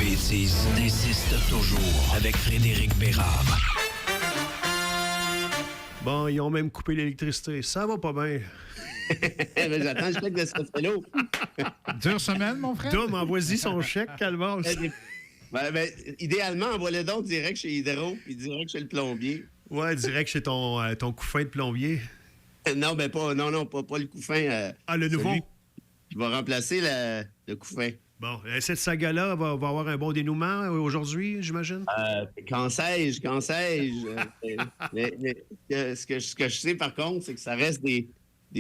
bêtises insiste toujours avec Frédéric Bérard. Bon, ils ont même coupé l'électricité. Ça va pas bien. Mais j'attends le chèque de Sofrelo. Dure semaine, mon frère? Dom, envoie-y son chèque, Calvas. Ben, idéalement, envoie-le donc direct chez Hydro puis direct chez le plombier. Ouais, direct chez ton couffin de plombier. Non, ben pas le couffin. Le nouveau? Il va remplacer le couffin. Bon, cette saga-là va avoir un bon dénouement aujourd'hui, j'imagine? Qu'en sais-je? Ce que je sais, par contre, c'est que ça reste des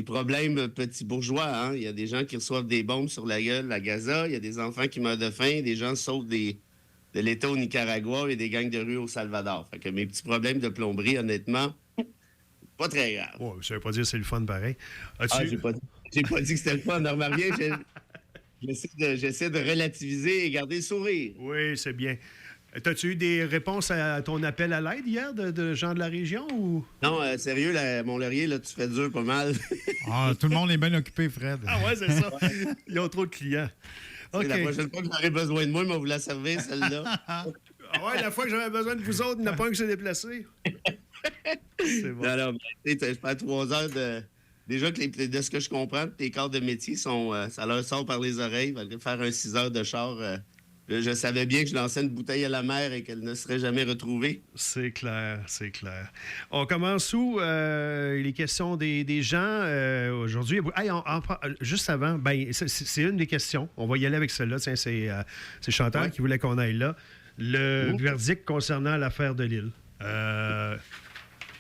problèmes petits bourgeois. Hein? Il y a des gens qui reçoivent des bombes sur la gueule à Gaza. Il y a des enfants qui meurent de faim. Des gens sautent de l'État au Nicaragua et des gangs de rue au Salvador. Fait que mes petits problèmes de plomberie, honnêtement, pas très grave. Ouais, ça veut pas dire que c'est le fun pareil. J'ai pas dit que c'était le fun. Ne remarque bien, j'essaie de relativiser et garder le sourire. Oui, c'est bien. As-tu eu des réponses à ton appel à l'aide hier de gens de la région? Ou? Non, sérieux, mon laurier, là, tu fais dur pas mal. Tout le monde est bien occupé, Fred. Ah ouais, c'est ça. Ils ont trop de clients. Okay. La prochaine fois que j'aurai besoin de moi, je vais vous la servir, celle-là. Ah ouais, la fois que j'avais besoin de vous autres, il n'y en a pas un qui s'est déplacé. C'est bon. Non, mais je fais 3 heures de... Déjà, de ce que je comprends, tes corps de métier, ça leur sort par les oreilles. Faire un 6 heures de char... je savais bien que je lançais une bouteille à la mer et qu'elle ne serait jamais retrouvée. C'est clair, c'est clair. On commence où? Les questions des gens aujourd'hui. Hey, juste avant, c'est une des questions. On va y aller avec celle-là. Tiens, c'est Chantal qui voulait qu'on aille là. Le verdict concernant l'affaire de Lille.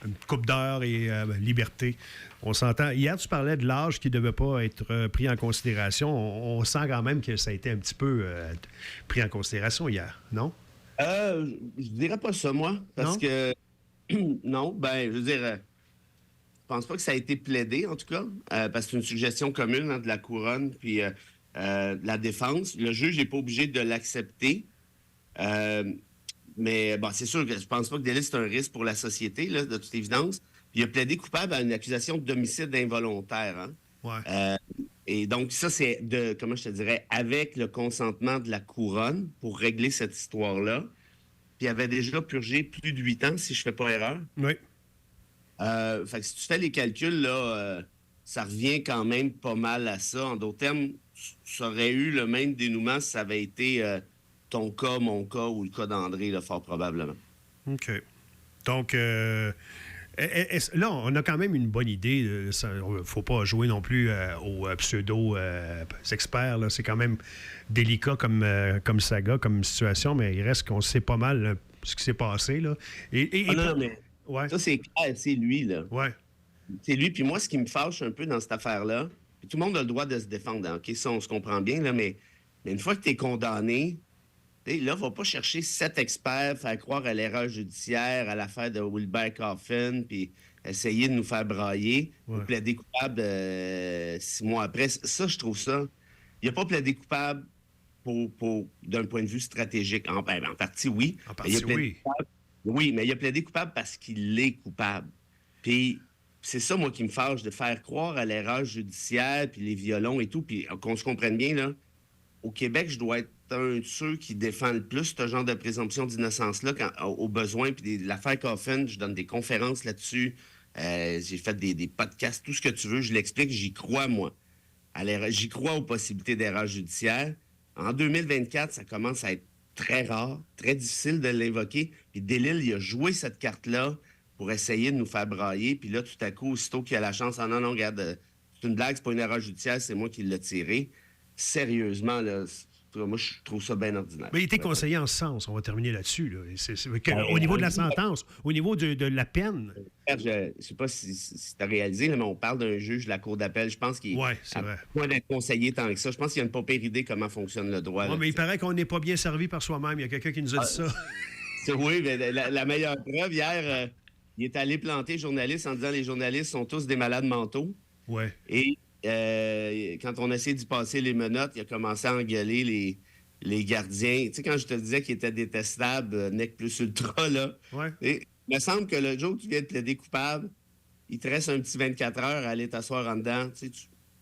Une coupe d'heure et liberté. On s'entend. Hier, tu parlais de l'âge qui ne devait pas être pris en considération. On sent quand même que ça a été un petit peu pris en considération hier, non? Je dirais pas ça, moi. Parce que, non, je veux dire, je pense pas que ça a été plaidé, en tout cas, parce que c'est une suggestion commune de la couronne puis la défense. Le juge n'est pas obligé de l'accepter. Mais c'est sûr que je pense pas que Delisle, c'est un risque pour la société, là, de toute évidence. Puis il a plaidé coupable à une accusation d'homicide involontaire. Hein? Ouais. Et donc, ça, c'est comment je te dirais, avec le consentement de la couronne pour régler cette histoire-là. Puis il avait déjà purgé plus de 8 ans, si je fais pas erreur. Oui. Fait que si tu fais les calculs, là, ça revient quand même pas mal à ça. En d'autres termes, ça aurait eu le même dénouement si ça avait été... ton cas, mon cas ou le cas d'André, là, fort probablement. OK. Donc, là, on a quand même une bonne idée. Il ne faut pas jouer non plus aux pseudo-experts. C'est quand même délicat comme saga, comme situation, mais il reste qu'on sait pas mal ce qui s'est passé. Là. Non, mais ça, c'est clair, c'est lui. Là. Ouais. C'est lui. Puis moi, ce qui me fâche un peu dans cette affaire-là, tout le monde a le droit de se défendre. Hein, OK, ça, on se comprend bien, là, mais une fois que tu es condamné, là, va pas chercher 7 experts, faire croire à l'erreur judiciaire, à l'affaire de Wilbert Coffin, puis essayer de nous faire brailler, ou plaider coupable 6 mois après. Ça, je trouve ça... Il n'a pas plaidé coupable d'un point de vue stratégique. En partie, oui. En partie, oui. Oui, mais il a plaidé coupable parce qu'il est coupable. Puis c'est ça, moi, qui me fâche, de faire croire à l'erreur judiciaire, puis les violons et tout, puis qu'on se comprenne bien, là. Au Québec, je dois être un de ceux qui défend le plus ce genre de présomption d'innocence-là au besoin. Puis l'affaire Coffin, je donne des conférences là-dessus. J'ai fait des podcasts, tout ce que tu veux. Je l'explique, j'y crois, moi. J'y crois aux possibilités d'erreur judiciaire. En 2024, ça commence à être très rare, très difficile de l'invoquer. Puis Delisle, il a joué cette carte-là pour essayer de nous faire brailler. Puis là, tout à coup, aussitôt qu'il a la chance, non, regarde, c'est une blague, c'est pas une erreur judiciaire, c'est moi qui l'ai tiré. Sérieusement, là, moi, je trouve ça bien ordinaire. Mais il était conseillé en ce sens. On va terminer là-dessus. Là. Au niveau de la sentence, au niveau de la peine. Je ne sais pas si tu as réalisé, là, mais on parle d'un juge de la Cour d'appel. Je pense qu'il c'est vrai. Point d'être conseillé tant que ça. Je pense qu'il y a une pas pire idée comment fonctionne le droit. Mais il paraît qu'on n'est pas bien servi par soi-même. Il y a quelqu'un qui nous a dit ça. Oui, mais la meilleure preuve, hier, il est allé planter journalistes en disant les journalistes sont tous des malades mentaux. Ouais. Et quand on a essayé d'y passer les menottes, il a commencé à engueuler les gardiens. Tu sais, quand je te disais qu'il était détestable, nec plus ultra, là. Ouais. Et, il me semble que le jour où tu viens de plaider coupable, il te reste un petit 24 heures à aller t'asseoir en dedans. Tu sais,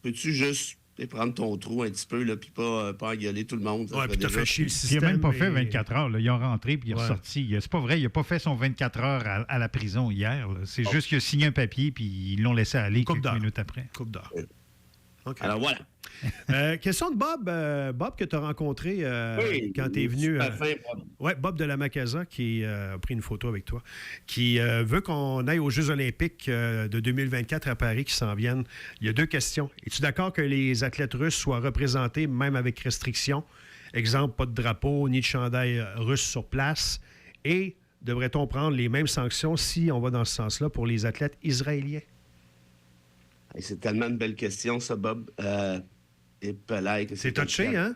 peux-tu juste Et prendre ton trou un petit peu, là, puis pas engueuler tout le monde. Oui, puis t'as fait chier le Il système. n'a même pas et- fait 24 heures. Là. Ils ont rentré puis il est Ouais. ressorti. C'est pas vrai, il n'a pas fait son 24 heures à la prison hier. Là. C'est juste qu'il a signé un papier puis ils l'ont laissé aller Coupe quelques d'heure. minutes après. Coupe d'heure. OK. Alors voilà. Question de Bob. Bob, que tu as rencontré quand tu es venu. Super fin, Bob. Oui, Bob de la Macasa qui a pris une photo avec toi, qui veut qu'on aille aux Jeux olympiques de 2024 à Paris qui s'en viennent. Il y a 2 questions. Es-tu d'accord que les athlètes russes soient représentés, même avec restriction? Exemple, pas de drapeau ni de chandail russe sur place. Et devrait-on prendre les mêmes sanctions si on va dans ce sens-là pour les athlètes israéliens? Hey, c'est tellement une belle question, ça, Bob. Et pelay, que C'est touché, hein?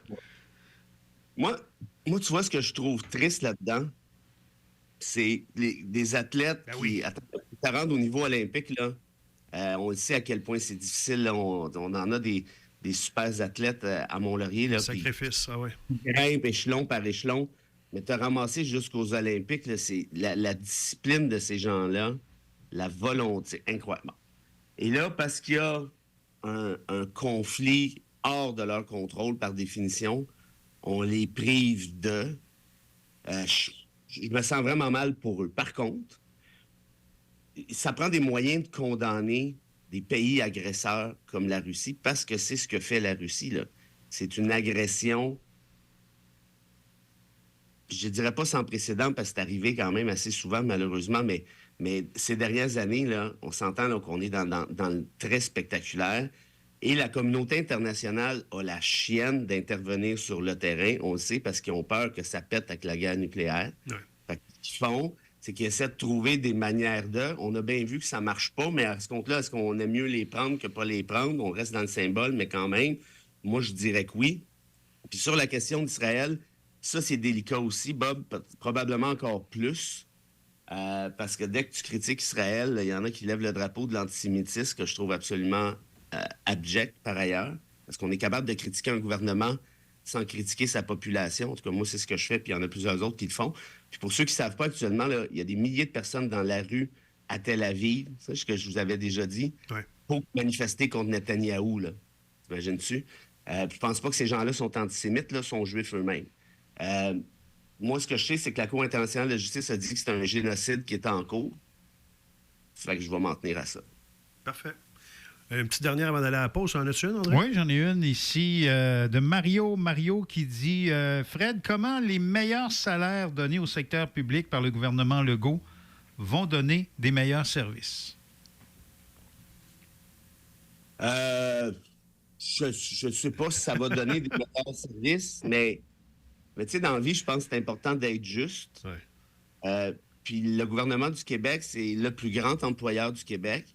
Moi, tu vois, ce que je trouve triste là-dedans, c'est des athlètes Ben oui. qui te rendent au niveau olympique, là. On le sait à quel point c'est difficile. Là. On en a des super athlètes à Mont-Laurier. Là, puis Sacrifice, ah ouais. ils grimpent échelon par échelon. Mais te ramasser jusqu'aux Olympiques, là, c'est la discipline de ces gens-là, la volonté, incroyable. Et là, parce qu'il y a un conflit hors de leur contrôle, par définition, on les prive de... je me sens vraiment mal pour eux. Par contre, ça prend des moyens de condamner des pays agresseurs comme la Russie, parce que c'est ce que fait la Russie, là. C'est une agression, je dirais pas sans précédent, parce que c'est arrivé quand même assez souvent, malheureusement, mais ces dernières années, là, on s'entend là, qu'on est dans le très spectaculaire. Et la communauté internationale a la chienne d'intervenir sur le terrain. On le sait parce qu'ils ont peur que ça pète avec la guerre nucléaire. Ouais. Fait ce qu'ils font, c'est qu'ils essaient de trouver des manières de... On a bien vu que ça marche pas, mais à ce compte-là, est-ce qu'on aime mieux les prendre que pas les prendre? On reste dans le symbole, mais quand même, moi, je dirais que oui. Puis sur la question d'Israël, ça, c'est délicat aussi, Bob, probablement encore plus. Parce que dès que tu critiques Israël, il y en a qui lèvent le drapeau de l'antisémitisme, que je trouve absolument abject par ailleurs. Parce qu'on est capable de critiquer un gouvernement sans critiquer sa population. En tout cas, moi, c'est ce que je fais, puis il y en a plusieurs autres qui le font. Puis pour ceux qui ne savent pas actuellement, là, il y a des milliers de personnes dans la rue à Tel Aviv, c'est ce que je vous avais déjà dit, Ouais. pour manifester contre Netanyahou, là. T'imagines-tu? Je pense pas que ces gens-là sont antisémites, là, sont juifs eux-mêmes. Moi, ce que je sais, c'est que la Cour internationale de justice a dit que c'est un génocide qui est en cours. Ça fait que je vais m'en tenir à ça. Parfait. Une petite dernière avant d'aller à la pause. En as-tu une, André? Oui, j'en ai une ici de Mario. Mario qui dit Fred, comment les meilleurs salaires donnés au secteur public par le gouvernement Legault vont donner des meilleurs services? Je ne sais pas si ça va donner des meilleurs services, mais tu sais, dans la vie, je pense que c'est important d'être juste. Ouais. Puis le gouvernement du Québec, c'est le plus grand employeur du Québec.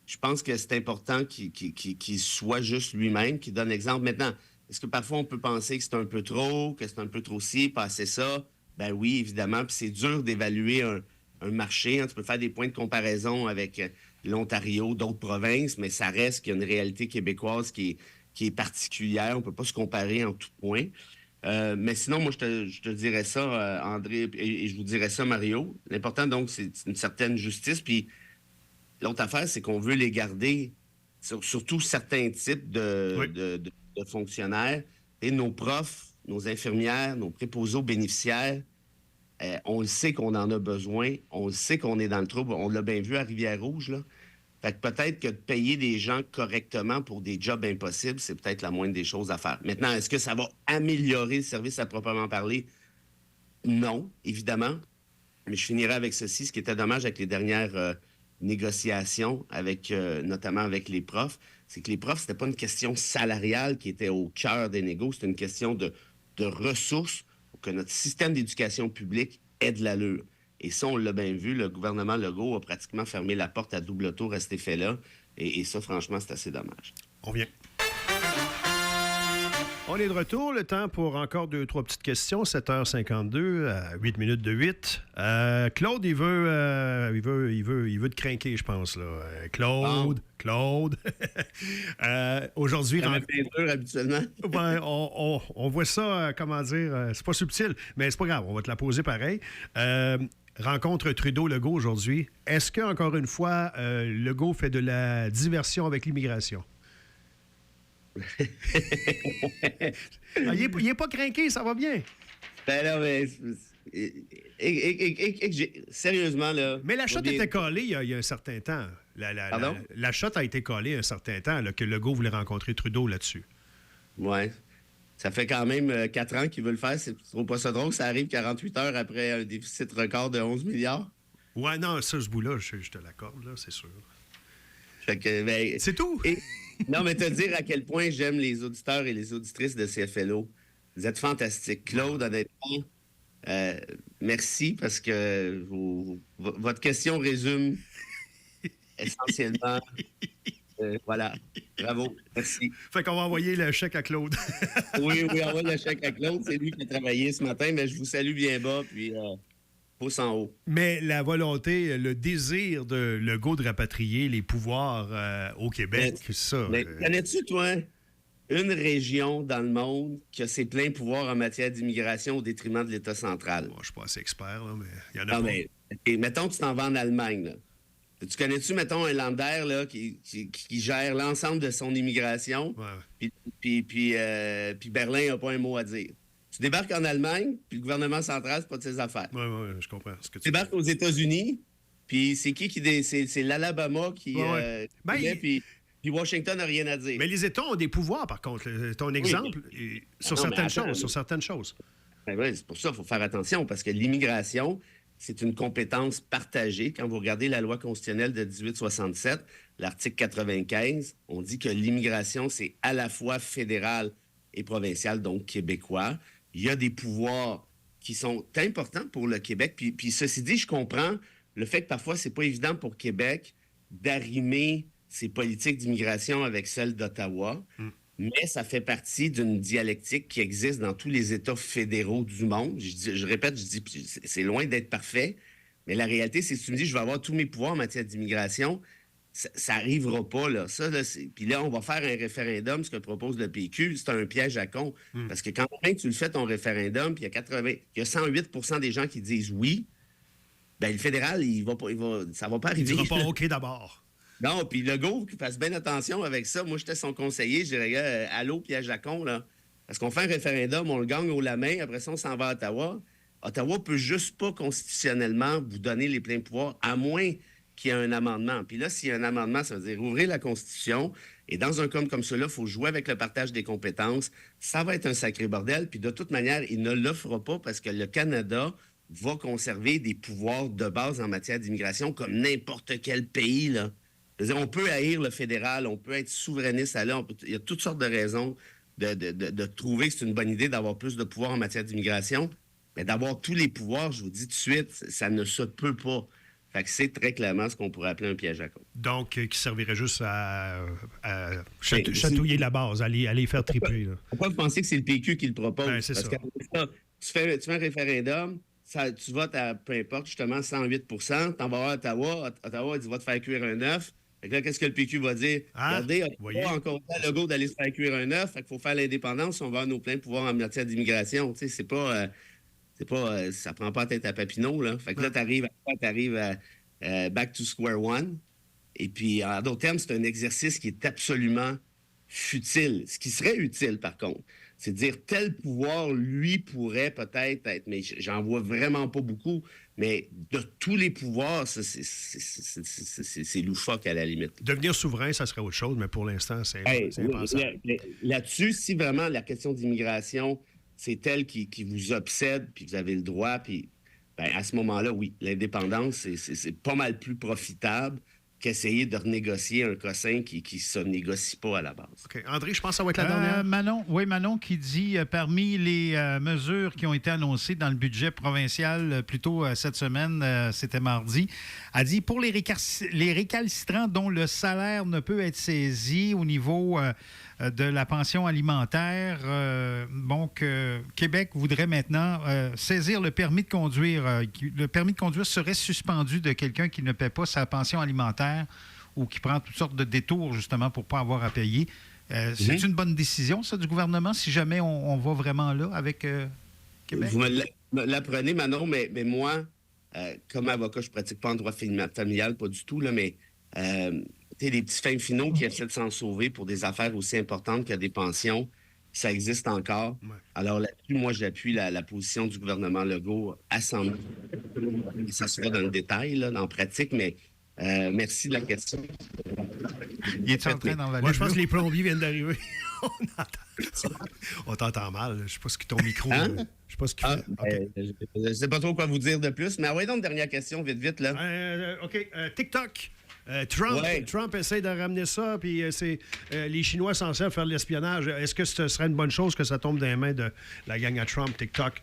Je pense que c'est important qu'il soit juste lui-même, qu'il donne l'exemple. Maintenant, est-ce que parfois on peut penser que c'est un peu trop, que c'est un peu trop ci, pas assez ça? Ben oui, évidemment. Puis c'est dur d'évaluer un marché. Hein. Tu peux faire des points de comparaison avec l'Ontario, d'autres provinces, mais ça reste qu'il y a une réalité québécoise qui est particulière. On ne peut pas se comparer en tout point. Mais sinon, moi, je te dirais ça, André, et je vous dirais ça, Mario. L'important, donc, c'est une certaine justice. Puis l'autre affaire, c'est qu'on veut les garder, surtout certains types de fonctionnaires. Et nos profs, nos infirmières, nos préposés aux bénéficiaires, on le sait qu'on en a besoin. On le sait qu'on est dans le trouble. On l'a bien vu à Rivière-Rouge, là. Fait que peut-être que de payer des gens correctement pour des jobs impossibles, c'est peut-être la moindre des choses à faire. Maintenant, est-ce que ça va améliorer le service à proprement parler? Non, évidemment. Mais je finirai avec ceci. Ce qui était dommage avec les dernières négociations, notamment avec les profs, c'est que les profs, c'était pas une question salariale qui était au cœur des négos, c'était une question de ressources pour que notre système d'éducation publique ait de l'allure. Et ça, on l'a bien vu, le gouvernement Legault a pratiquement fermé la porte à double tour à cet effet-là. Et ça, franchement, c'est assez dommage. On vient. On est de retour. Le temps pour encore 2-3 petites questions. 7h52, à 8 minutes de 8. Claude, il veut te craquer, je pense. Là. Claude. Aujourd'hui... Ça m'est bien dur, habituellement. Ben, on voit ça, comment dire, c'est pas subtil, mais c'est pas grave, on va te la poser pareil. Rencontre Trudeau-Legault aujourd'hui. Est-ce que, encore une fois, Legault fait de la diversion avec l'immigration? Il est pas craqué, ça va bien. Ben là, mais... Sérieusement, là... Mais la shot était collée il y a un certain temps. Pardon? La shot a été collée un certain temps, là, que Legault voulait rencontrer Trudeau là-dessus. Ouais. Ça fait quand même 4 ans qu'il veut le faire. Tu trouves pas ça drôle? Ça arrive 48 heures après un déficit record de 11 milliards. Ouais, non, ça, ce bout-là, je te l'accorde, là, c'est sûr. Fait que, ben, C'est tout. non, mais te dire à quel point j'aime les auditeurs et les auditrices de CFLO. Vous êtes fantastiques. Claude, honnêtement, merci parce que votre question résume essentiellement. Voilà. Bravo. Merci. Fait qu'on va envoyer le chèque à Claude. Oui, envoie le chèque à Claude. C'est lui qui a travaillé ce matin, mais je vous salue bien bas, puis pouce en haut. Mais la volonté, le désir de Legault de rapatrier les pouvoirs au Québec, ça... Mais connais-tu, toi, une région dans le monde qui a ses pleins pouvoirs en matière d'immigration au détriment de l'État central? Moi, je suis pas assez expert, là, mais il y en a Non, pas. mais mettons, tu t'en vas en Allemagne, là. Tu connais-tu, mettons, un Lander là, qui gère l'ensemble de son immigration, Ouais. puis Berlin n'a pas un mot à dire. Tu débarques en Allemagne, puis le gouvernement central, c'est pas de ses affaires. Oui, je comprends ce que Tu débarques aux États-Unis, puis c'est c'est l'Alabama qui... Ouais. Puis Washington n'a rien à dire. Mais les États ont des pouvoirs, par contre. Ton exemple, sur certaines choses. Ben oui, c'est pour ça qu'il faut faire attention, parce que l'immigration, c'est une compétence partagée. Quand vous regardez la loi constitutionnelle de 1867, l'article 95, on dit que l'immigration, c'est à la fois fédéral et provincial, donc québécois. Il y a des pouvoirs qui sont importants pour le Québec. Puis ceci dit, je comprends le fait que parfois, c'est pas évident pour Québec d'arrimer ses politiques d'immigration avec celles d'Ottawa. Mais ça fait partie d'une dialectique qui existe dans tous les États fédéraux du monde. Je répète, c'est loin d'être parfait, mais la réalité, c'est que si tu me dis je vais avoir tous mes pouvoirs en matière d'immigration, ça n'arrivera pas. Là. Puis là, on va faire un référendum, ce que propose le PQ, c'est un piège à con. Parce que quand même tu le fais, ton référendum, puis il y a 108 des gens qui disent oui, bien, le fédéral, ça va pas arriver. Il ne dira pas OK d'abord. Non, puis Legault, qu'il fasse bien attention avec ça. Moi, j'étais son conseiller. Je dirais, allô, piège à con, là. Parce qu'on fait un référendum, on le gagne haut la main. Après ça, on s'en va à Ottawa. Ottawa peut juste pas constitutionnellement vous donner les pleins pouvoirs, à moins qu'il y ait un amendement. Puis là, s'il y a un amendement, ça veut dire ouvrir la Constitution. Et dans un cas comme cela, il faut jouer avec le partage des compétences. Ça va être un sacré bordel. Puis de toute manière, il ne le fera pas parce que le Canada va conserver des pouvoirs de base en matière d'immigration comme n'importe quel pays, là. Je veux dire, on peut haïr le fédéral, on peut être souverainiste à là. Il y a toutes sortes de raisons de trouver que c'est une bonne idée d'avoir plus de pouvoir en matière d'immigration. Mais d'avoir tous les pouvoirs, je vous dis tout de suite, ça ne se peut pas. Fait que c'est très clairement ce qu'on pourrait appeler un piège à con. Donc, qui servirait juste à chatouiller la base, aller faire triper. Là. Pourquoi vous pensez que c'est le PQ qui le propose? Ben, c'est Parce ça. que tu fais un référendum, tu votes à, peu importe, justement, 108 t'en vas à Ottawa. Ottawa dit, va te faire cuire un œuf. Fait que là, qu'est-ce que le PQ va dire? Regardez, on n'a pas encore le goût d'aller se faire cuire un œuf. Fait qu'il faut faire l'indépendance, on va avoir nos pleins pouvoirs en matière d'immigration. Tu sais, c'est pas... ça prend pas tête à Papineau, là. Fait que là, t'arrives à back to square one. Et puis, en d'autres termes, c'est un exercice qui est absolument futile. Ce qui serait utile, par contre, c'est de dire tel pouvoir, lui, pourrait peut-être être... Mais j'en vois vraiment pas beaucoup. Mais de tous les pouvoirs, c'est loufoque à la limite. Devenir souverain, ça serait autre chose, mais pour l'instant, c'est impensable. Là-dessus, si vraiment la question d'immigration, c'est elle qui vous obsède, puis vous avez le droit, puis ben, à ce moment-là, oui, l'indépendance, c'est pas mal plus profitable qu'essayer de renégocier un cossin qui ne se négocie pas à la base. OK. André, je pense que ça va être la dernière. Manon qui dit, parmi les mesures qui ont été annoncées dans le budget provincial plus tôt cette semaine, c'était mardi, a dit, pour les récalcitrants dont le salaire ne peut être saisi au niveau de la pension alimentaire, Québec voudrait maintenant saisir le permis de conduire. Le permis de conduire serait suspendu de quelqu'un qui ne paie pas sa pension alimentaire ou qui prend toutes sortes de détours, justement, pour ne pas avoir à payer. C'est une bonne décision, ça, du gouvernement, si jamais on va vraiment là avec Québec? Vous me l'apprenez, Manon, mais moi, comme avocat, je ne pratique pas en droit familial, pas du tout, là, mais Tu sais, les petits fins finaux qui essaient de s'en sauver pour des affaires aussi importantes que des pensions, ça existe encore. Ouais. Alors là-dessus, moi, j'appuie la position du gouvernement Legault à 100 000. Ça sera dans le détail, là, en pratique, mais merci de la question. Il est en train d'enlever. Moi, je pense que les plombiers viennent d'arriver. On t'entend mal. Je ne sais pas ce que ton micro... Hein? Je sais pas ce qu'il fait. OK. Je ne sais pas trop quoi vous dire de plus, mais donc, dernière question, vite, là. OK. TikTok. Trump essaie de ramener ça, puis les Chinois sont censés faire de l'espionnage. Est-ce que ce serait une bonne chose que ça tombe dans les mains de la gang à Trump, TikTok?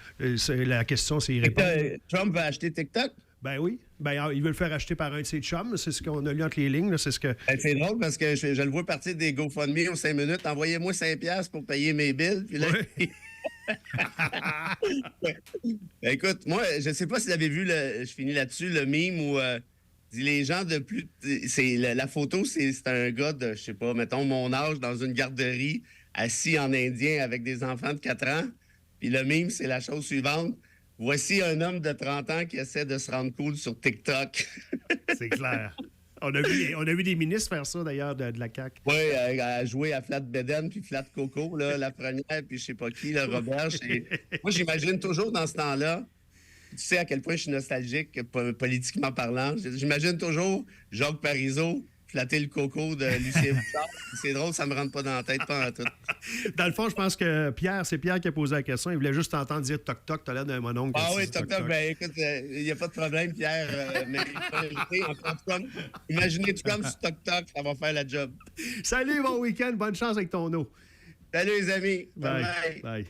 La question, c'est y répondre. Trump va acheter TikTok? Ben oui. Ben, il veut le faire acheter par un de ses chums. C'est ce qu'on a lu entre les lignes. Là. C'est ce que... C'est drôle parce que je le vois partir des GoFundMe aux 5 minutes. Envoyez-moi 5$ pour payer mes bills. Puis là... Ben, écoute, moi, je ne sais pas si vous avez vu, je finis là-dessus, le meme où les gens de plus... La photo, c'est un gars de, je sais pas, mettons mon âge dans une garderie, assis en indien avec des enfants de 4 ans. Puis le meme, c'est la chose suivante. Voici un homme de 30 ans qui essaie de se rendre cool sur TikTok. C'est clair. On a vu des ministres faire ça, d'ailleurs, de la CAQ. Oui, à jouer à Flat Beden puis Flat Coco, là, la première, puis je sais pas qui, le Robert. Moi, j'imagine toujours dans ce temps-là, tu sais à quel point je suis nostalgique, politiquement parlant, j'imagine toujours Jacques Parizeau flatter le coco de Lucien Bouchard. C'est drôle, ça me rentre pas dans la tête, pas en tout. Dans le fond, je pense que c'est Pierre qui a posé la question. Il voulait juste t'entendre dire toc-toc, t'as l'air d'un mononcle. Ah oui, toc-toc, ben écoute, il n'y a pas de problème, Pierre. Mais imaginez Trump sur toc-toc, ça va faire la job. Salut, bon week-end, bonne chance avec ton eau. Salut les amis. Bye. Bye.